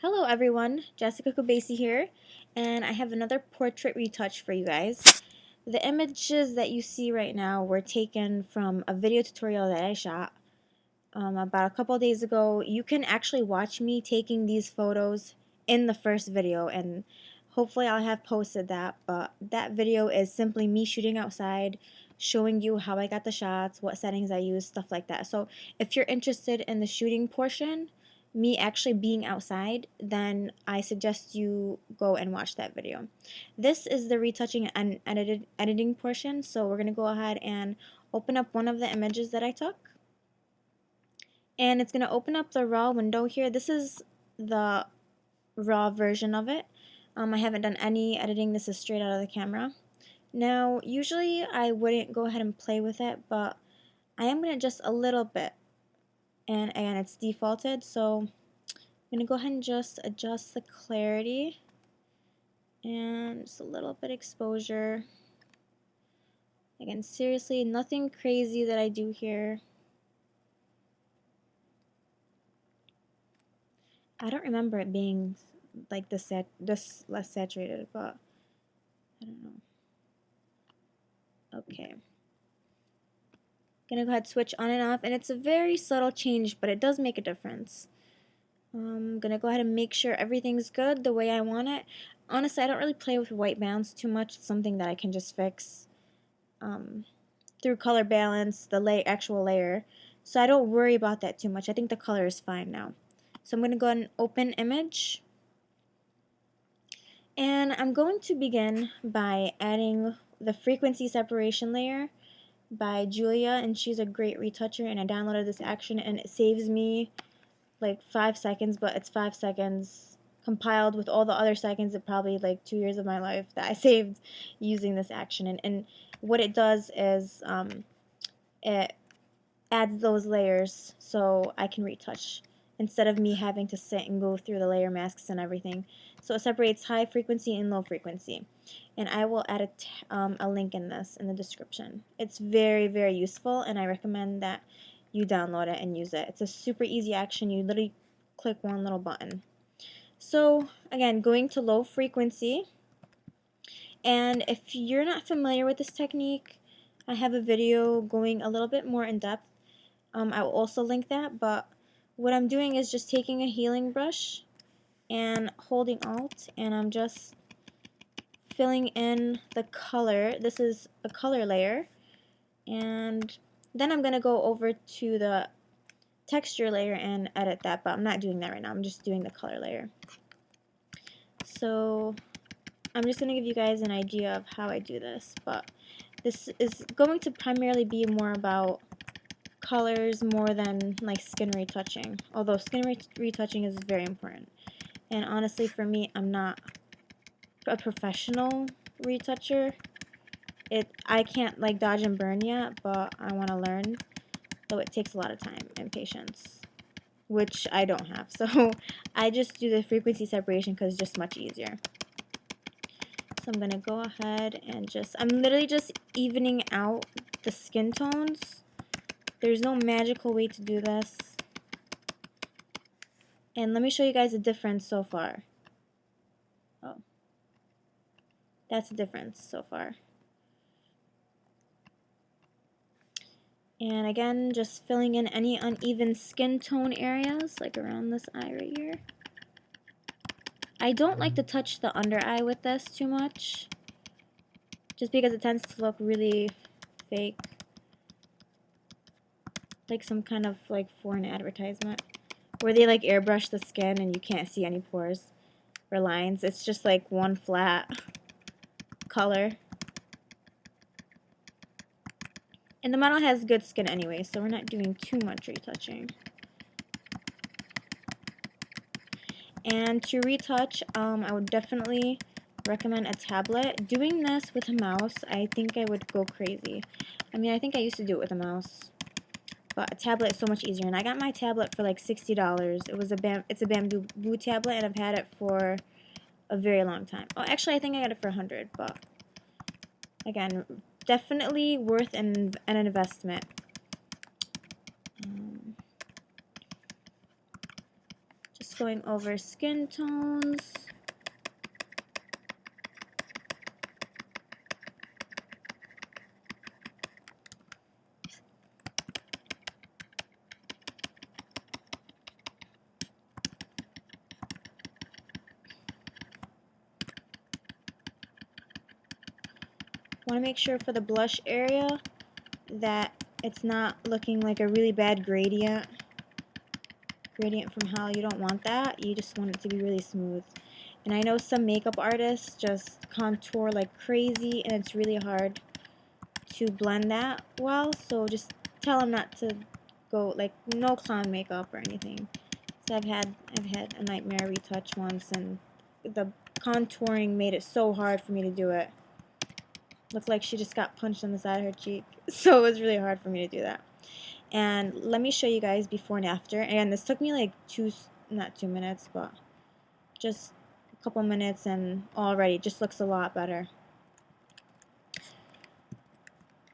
Hello everyone, Jessica Kubasi here, and I have another portrait retouch for you guys. The images that you see right now were taken from a video tutorial that I shot about a couple days ago. You can actually watch me taking these photos in the first video, and hopefully I'll have posted that, but that video is simply me shooting outside, showing you how I got the shots, what settings I use, stuff like that. So if you're interested in the shooting portion, me actually being outside, then I suggest you go and watch that video. This is the retouching and editing portion, so we're going to go ahead and open up one of the images that I took. And it's going to open up the raw window here. This is the raw version of it. I haven't done any editing. This is straight out of the camera. Now, usually I wouldn't go ahead and play with it, but I am going to just a little bit. And again, it's defaulted, so I'm going to go ahead and just adjust the clarity and just a little bit exposure. Again, seriously, nothing crazy that I do here. I don't remember it being like this less saturated, but I don't know. Okay. Gonna go ahead and switch on and off, and it's a very subtle change, but it does make a difference. I'm gonna go ahead and make sure everything's good the way I want it. Honestly, I don't really play with white balance too much. It's something that I can just fix through color balance, the actual layer. So I don't worry about that too much. I think the color is fine now. So I'm gonna go ahead and open image. And I'm going to begin by adding the frequency separation layer by Julia, and she's a great retoucher, and I downloaded this action and it saves me like 5 seconds, but it's 5 seconds compiled with all the other seconds of probably like 2 years of my life that I saved using this action. And what it does is it adds those layers so I can retouch instead of me having to sit and go through the layer masks and everything. So it separates high frequency and low frequency. And I will add a link in the description. It's very, very useful, and I recommend that you download it and use it. It's a super easy action. You literally click one little button. So again, going to low frequency. And if you're not familiar with this technique, I have a video going a little bit more in depth. I will also link that, but what I'm doing is just taking a healing brush and holding Alt, and I'm just filling in the color. This is a color layer, and then I'm going to go over to the texture layer and edit that, but I'm not doing that right now. I'm just doing the color layer. So I'm just going to give you guys an idea of how I do this, but this is going to primarily be more about colors more than like skin retouching, although skin retouching is very important. And honestly, for me, I'm not a professional retoucher. I can't like dodge and burn yet, but I want to learn, so it takes a lot of time and patience, which I don't have. So I just do the frequency separation because it's just much easier. So I'm gonna go ahead and I'm literally just evening out the skin tones. There's no magical way to do this. And let me show you guys the difference so far. Oh, that's the difference so far. And again, just filling in any uneven skin tone areas, like around this eye right here. I don't like to touch the under eye with this too much, just because it tends to look really fake, like some kind of like foreign advertisement, where they like airbrush the skin and you can't see any pores or lines. It's just like one flat color. And the model has good skin anyway, so we're not doing too much retouching. And to retouch, I would definitely recommend a tablet. Doing this with a mouse, I think I would go crazy. I mean, I think I used to do it with a mouse, but a tablet is so much easier. And I got my tablet for like $60. It's a bamboo tablet, and I've had it for a very long time. Oh, actually, I think I got it for $100, but again, definitely worth an investment. Just Just going over skin tones. Want to make sure for the blush area that it's not looking like a really bad gradient from hell. You don't want that. You just want it to be really smooth. And I know some makeup artists just contour like crazy, and it's really hard to blend that well. So just tell them not to go like no clown makeup or anything. So I've had a nightmare retouch once, and the contouring made it so hard for me to do it. Looked like she just got punched on the side of her cheek. So it was really hard for me to do that. And let me show you guys before and after. And this took me like not 2 minutes, but just a couple minutes, and already just looks a lot better.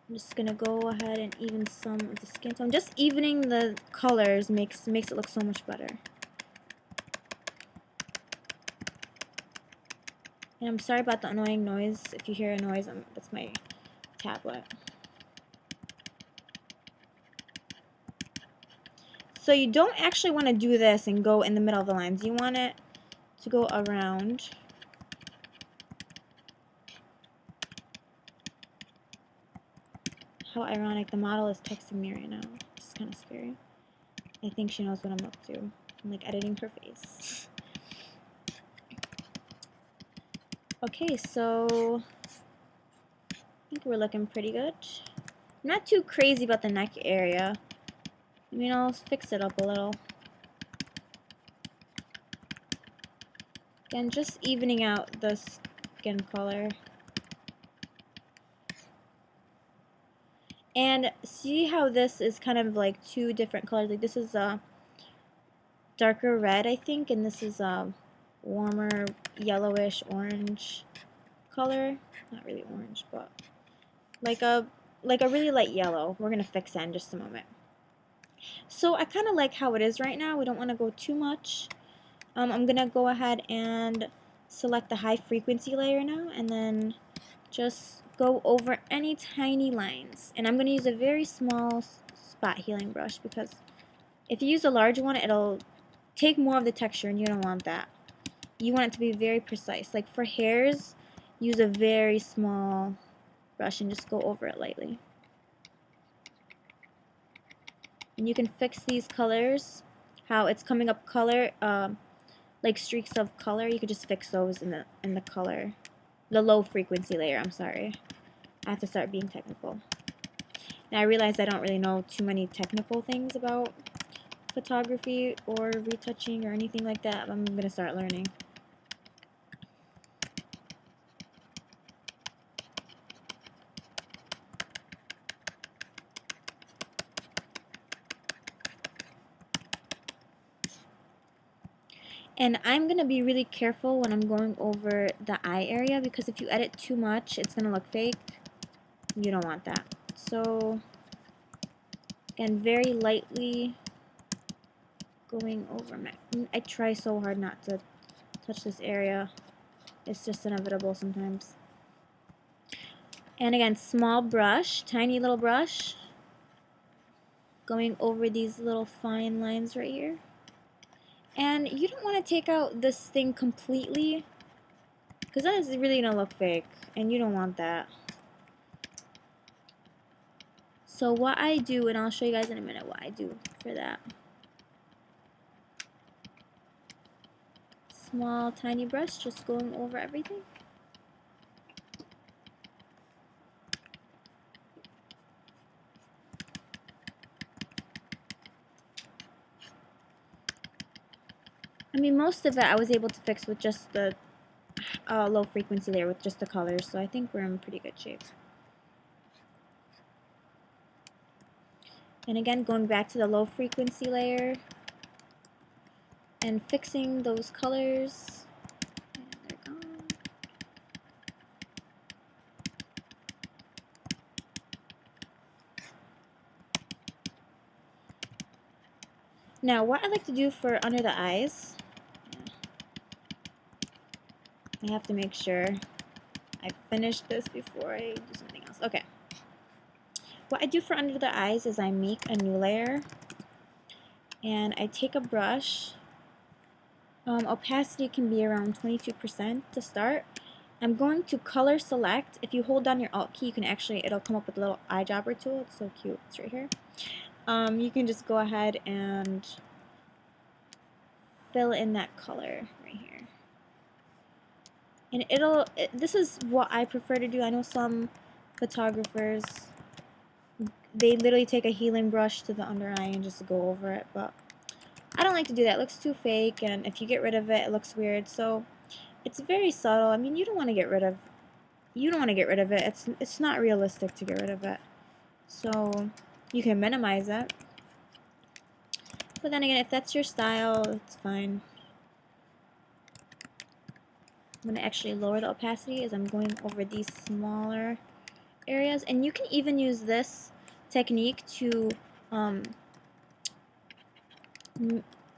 I'm just gonna go ahead and even some of the skin tone. Just evening the colors makes it look so much better. And I'm sorry about the annoying noise. If you hear a noise, that's my tablet. So you don't actually want to do this and go in the middle of the lines. You want it to go around. How ironic, the model is texting me right now. It's kind of scary. I think she knows what I'm up to. I'm like editing her face. Okay, so I think we're looking pretty good. I'm not too crazy about the neck area. I mean, I'll fix it up a little. Again, just evening out the skin color. And see how this is kind of like two different colors. Like this is a darker red, I think, and this is a warmer yellowish orange color. Not really orange, but like a really light yellow. We're gonna fix that in just a moment. So I kind of like how it is right now. We don't want to go too much. I'm gonna go ahead and select the high frequency layer now, and then just go over any tiny lines. And I'm gonna use a very small spot healing brush, because if you use a large one, it'll take more of the texture, and you don't want that. You want it to be very precise. Like for hairs, use a very small brush and just go over it lightly. And you can fix these colors, how it's coming up color, like streaks of color. You could just fix those in the color, the low frequency layer. I'm sorry, I have to start being technical. Now I realize I don't really know too many technical things about photography or retouching or anything like that, but I'm gonna start learning. And I'm going to be really careful when I'm going over the eye area, because if you edit too much, it's going to look fake. You don't want that. So, again, very lightly going over my... I try so hard not to touch this area. It's just inevitable sometimes. And again, small brush, tiny little brush, going over these little fine lines right here. And you don't want to take out this thing completely, because then it's really going to look fake, and you don't want that. So what I do, and I'll show you guys in a minute what I do for that. Small, tiny brush, just going over everything. I mean, most of it I was able to fix with just the low frequency layer, with just the colors, so I think we're in pretty good shape. And again, going back to the low frequency layer and fixing those colors. And they're gone. Now, what I like to do for under the eyes I have to make sure I finish this before I do something else. Okay. What I do for under the eyes is I make a new layer, and I take a brush. Opacity can be around 22% to start. I'm going to color select. If you hold down your Alt key, you can actually, it'll come up with a little eyedropper tool. It's so cute. It's right here. You can just go ahead and fill in that color right here. And this is what I prefer to do. I know some photographers, they literally take a healing brush to the under eye and just go over it, but I don't like to do that. It looks too fake, and if you get rid of it, it looks weird. So it's very subtle. I mean, you don't want to get rid of it. It's not realistic to get rid of it. So you can minimize it. But then again, if that's your style, it's fine. I'm going to actually lower the opacity as I'm going over these smaller areas. And you can even use this technique to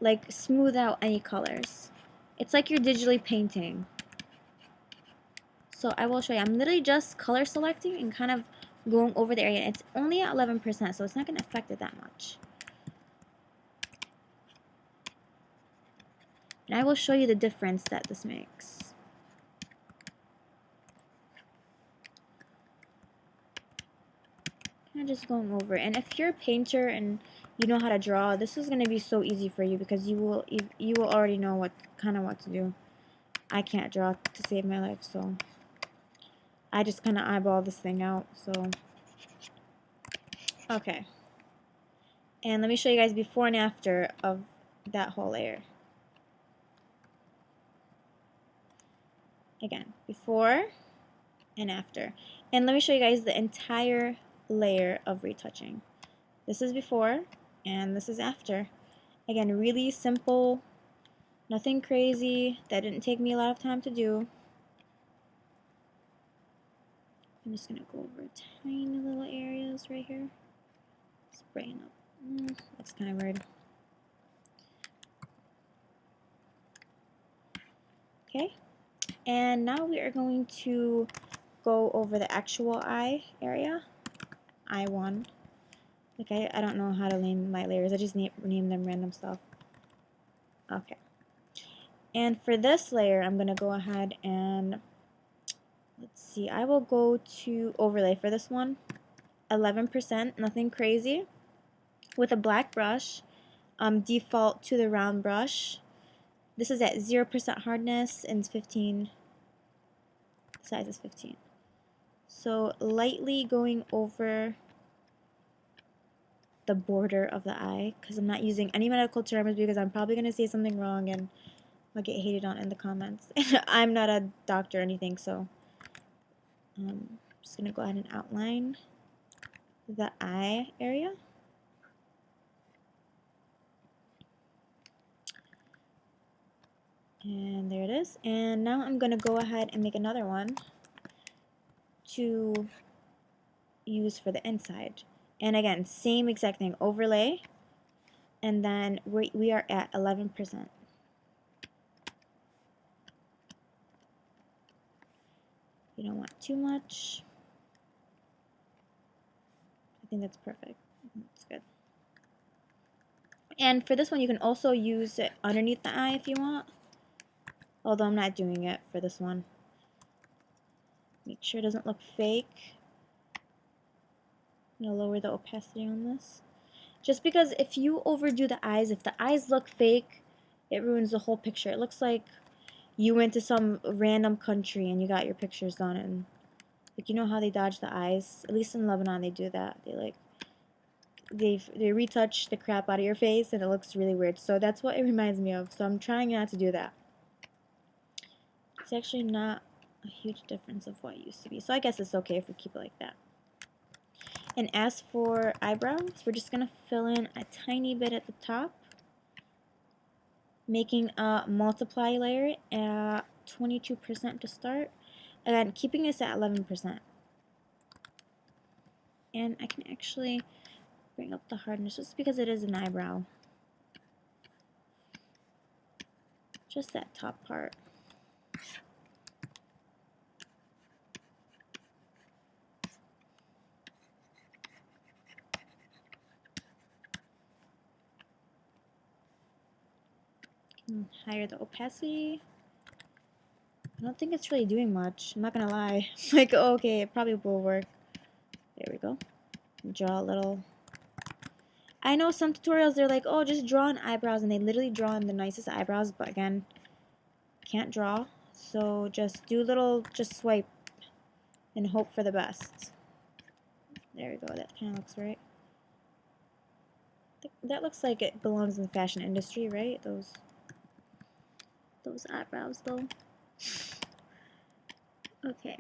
like smooth out any colors. It's like you're digitally painting. So I will show you. I'm literally just color selecting and kind of going over the area. It's only at 11%, so it's not going to affect it that much. And I will show you the difference that this makes. I'm just going over. And if you're a painter and you know how to draw, this is going to be so easy for you because you will already know what to do. I can't draw to save my life, so I just kind of eyeball this thing out. So okay. And let me show you guys before and after of that whole layer. Again, before and after. And let me show you guys the entire layer of retouching. This is before and this is after. Again, really simple, nothing crazy. That didn't take me a lot of time to do. I'm just going to go over tiny little areas right here. Spraying up. That's kind of weird. Okay. And now we are going to go over the actual eye area. Eye 1. Like I don't know how to name my layers. I just name them random stuff. Okay. And for this layer, I'm going to go ahead and, let's see, I will go to overlay for this one. 11%, nothing crazy. With a black brush, default to the round brush. This is at 0% hardness and 15, size is 15. So lightly going over the border of the eye, because I'm not using any medical terms because I'm probably going to say something wrong and I'll get hated on in the comments. I'm not a doctor or anything, so I'm just going to go ahead and outline the eye area. And there it is. And now I'm going to go ahead and make another one to use for the inside. And again, same exact thing, overlay. And then we are at 11%. You don't want too much. I think that's perfect. That's good. And for this one, you can also use it underneath the eye if you want. Although I'm not doing it for this one. Make sure it doesn't look fake. I'm going to lower the opacity on this. Just because if you overdo the eyes, if the eyes look fake, it ruins the whole picture. It looks like you went to some random country and you got your pictures done, and like, you know how they dodge the eyes? At least in Lebanon they do that. They retouch the crap out of your face and it looks really weird. So that's what it reminds me of. So I'm trying not to do that. It's actually not a huge difference of what it used to be. So I guess it's okay if we keep it like that. And as for eyebrows, we're just going to fill in a tiny bit at the top, making a multiply layer at 22% to start. Again, keeping this at 11%. And I can actually bring up the hardness just because it is an eyebrow. Just that top part. Higher the opacity. I don't think it's really doing much. I'm not gonna lie. Like, okay, it probably will work. There we go. Draw a little. I know some tutorials, they're like, oh, just draw on eyebrows, and they literally draw on the nicest eyebrows, but again, can't draw. So just do little, just swipe and hope for the best. There we go, that kind of looks right. That looks like it belongs in the fashion industry, right? Those eyebrows, though. Okay.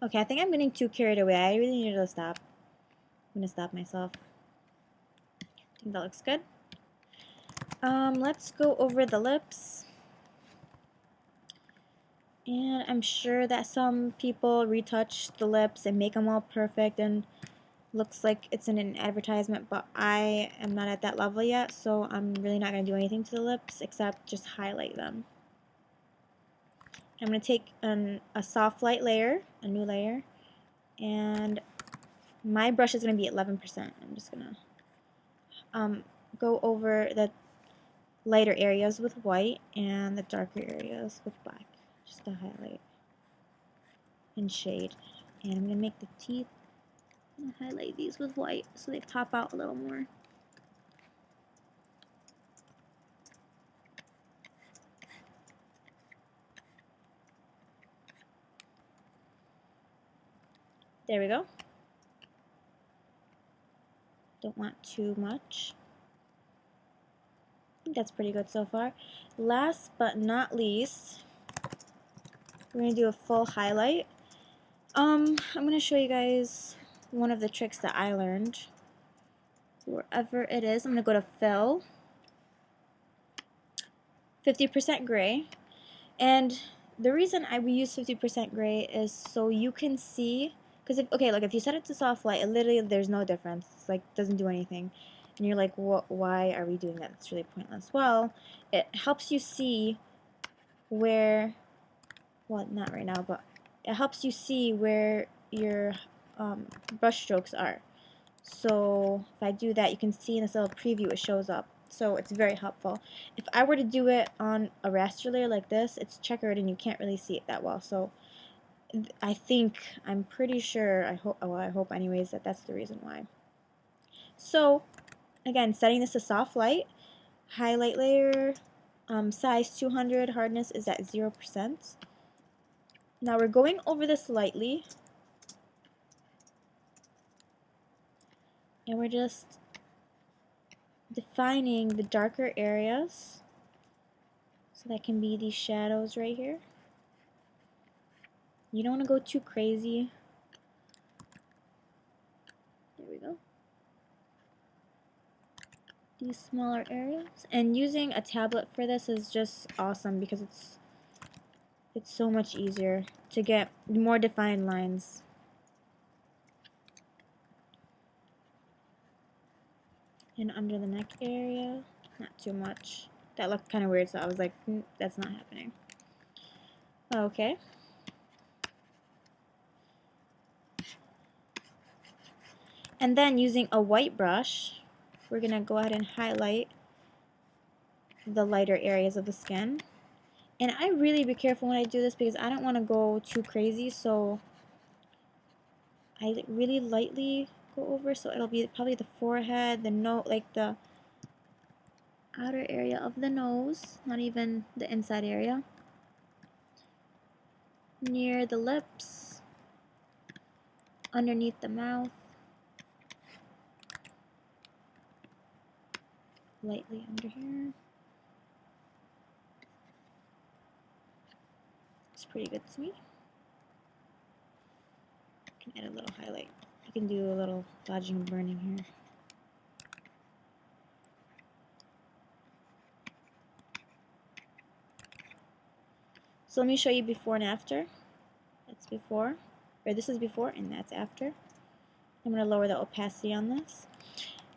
Okay, I think I'm getting too carried away. I really need to stop. I'm gonna stop myself. I think that looks good. Let's go over the lips. And I'm sure that some people retouch the lips and make them all perfect and looks like it's in an advertisement, but I am not at that level yet, so I'm really not going to do anything to the lips except just highlight them. I'm going to take a soft light layer, a new layer, and my brush is going to be at 11%. I'm just going to go over the lighter areas with white and the darker areas with black, just to highlight and shade. And I'm going to make the teeth, I'm going to highlight these with white so they pop out a little more. There we go. Don't want too much. I think that's pretty good so far. Last but not least, we're going to do a full highlight. I'm going to show you guys one of the tricks that I learned. Wherever it is, I'm going to go to Fill, 50% gray. And the reason we use 50% gray is so you can see, because if you set it to soft light, it literally, there's no difference. It's like, doesn't do anything. And you're like, why are we doing that? It's really pointless. Well, it helps you see where, well, not right now, but it helps you see where your brush strokes are. So if I do that, you can see in this little preview it shows up. So it's very helpful. If I were to do it on a raster layer like this, it's checkered and you can't really see it that well. So I'm pretty sure, I hope anyways, that that's the reason why. So again, setting this to soft light, highlight layer, size 200, hardness is at 0%. Now we're going over this lightly, and we're just defining the darker areas. So that can be these shadows right here. You don't want to go too crazy. There we go. These smaller areas. And using a tablet for this is just awesome because it's so much easier to get more defined lines. And under the neck area, not too much. That looked kind of weird, so I was like, that's not happening. Okay. And then using a white brush, we're going to go ahead and highlight the lighter areas of the skin. And I really be careful when I do this because I don't want to go too crazy, so I really lightly go over, so it'll be probably the forehead, the nose, like the outer area of the nose, not even the inside area, near the lips, underneath the mouth, lightly under here. It's pretty good to me. You can add a little highlight. You can do a little dodging and burning here. So let me show you before and after. That's before, or this is before and that's after. I'm going to lower the opacity on this.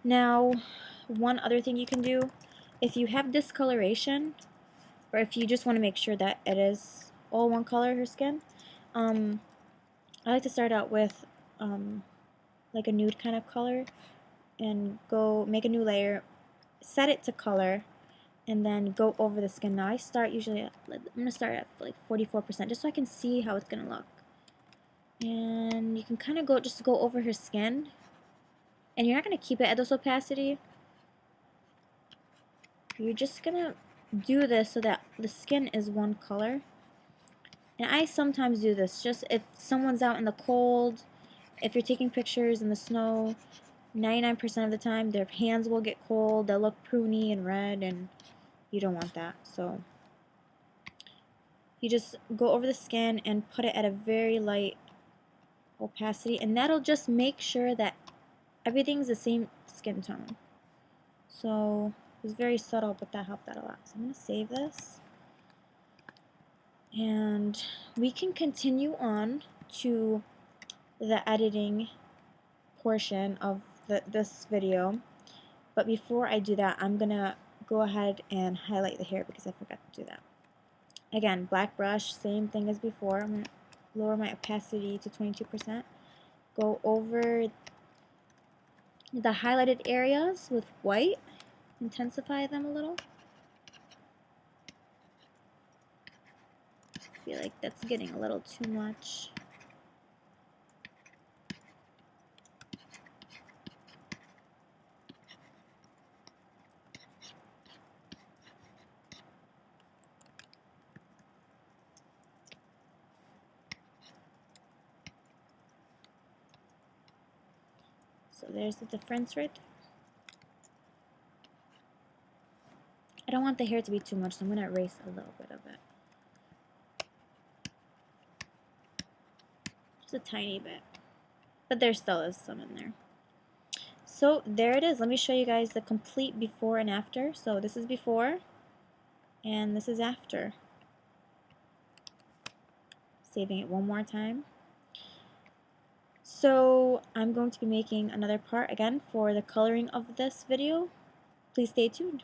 Now, one other thing you can do, if you have discoloration, or if you just want to make sure that it is all one color, her skin, I like to start out with like a nude kind of color, and go make a new layer, set it to color, and then go over the skin. Now I start usually at, I'm gonna start at like 44% just so I can see how it's gonna look. And you can kind of go over her skin, and you're not gonna keep it at this opacity. You're just gonna do this so that the skin is one color. And I sometimes do this just if someone's out in the cold, if you're taking pictures in the snow, 99% of the time their hands will get cold, they'll look pruny and red, and you don't want that. So you just go over the skin and put it at a very light opacity, and that'll just make sure that everything's the same skin tone. So it's very subtle, but that helped out a lot. So I'm going to save this. And we can continue on to the editing portion of this video. But before I do that, I'm going to go ahead and highlight the hair because I forgot to do that. Again, black brush, same thing as before. I'm going to lower my opacity to 22%. Go over the highlighted areas with white, intensify them a little. I feel like that's getting a little too much. So there's the difference right there. I don't want the hair to be too much, so I'm going to erase a little bit of it. Just a tiny bit. But there still is some in there. So there it is. Let me show you guys the complete before and after. So this is before, and this is after. Saving it one more time. So I'm going to be making another part again for the coloring of this video. Please stay tuned.